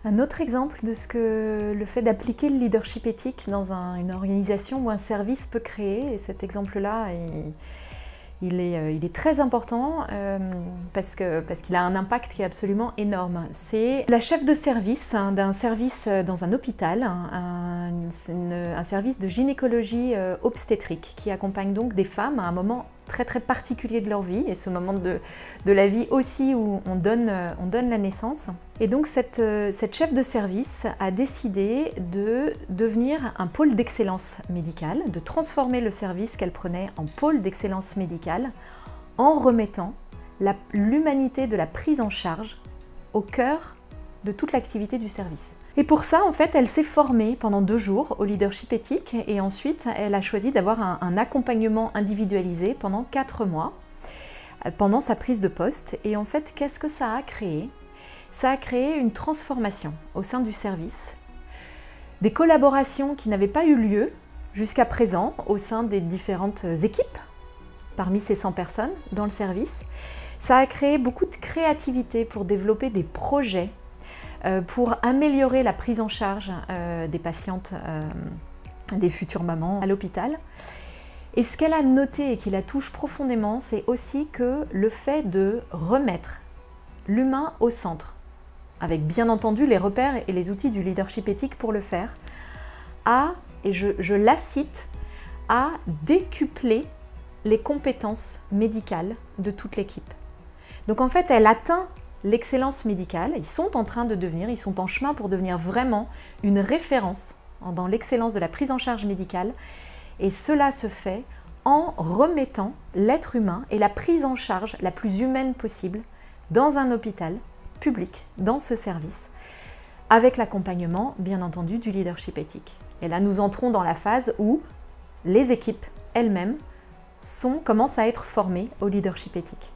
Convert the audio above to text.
Un autre exemple de ce que le fait d'appliquer le leadership éthique dans une organisation ou un service peut créer, et cet exemple-là, il est très important parce qu'il a un impact qui est absolument énorme. C'est la chef de service d'un service dans un hôpital, un service de gynécologie obstétrique qui accompagne donc des femmes à un moment très très particulier de leur vie, et ce moment de la vie aussi où on donne la naissance. Et donc cette chef de service a décidé de devenir un pôle d'excellence médicale, de transformer le service qu'elle prenait en pôle d'excellence médicale en remettant l'humanité de la prise en charge au cœur de toute l'activité du service. Et pour ça, en fait, elle s'est formée pendant 2 jours au leadership éthique, et ensuite elle a choisi d'avoir un accompagnement individualisé pendant 4 mois, pendant sa prise de poste. Et en fait, qu'est-ce que ça a créé? Ça a créé une transformation au sein du service, des collaborations qui n'avaient pas eu lieu jusqu'à présent au sein des différentes équipes, parmi ces 100 personnes dans le service. Ça a créé beaucoup de créativité pour développer des projets, pour améliorer la prise en charge des patientes, des futures mamans à l'hôpital. Et ce qu'elle a noté et qui la touche profondément, c'est aussi que le fait de remettre l'humain au centre, avec bien entendu les repères et les outils du leadership éthique pour le faire, et je la cite, a décuplé les compétences médicales de toute l'équipe. Donc en fait, elle atteint l'excellence médicale, ils sont en chemin pour devenir vraiment une référence dans l'excellence de la prise en charge médicale, et cela se fait en remettant l'être humain et la prise en charge la plus humaine possible dans un hôpital public, dans ce service, avec l'accompagnement, bien entendu, du leadership éthique. Et là, nous entrons dans la phase où les équipes elles-mêmes commencent à être formées au leadership éthique.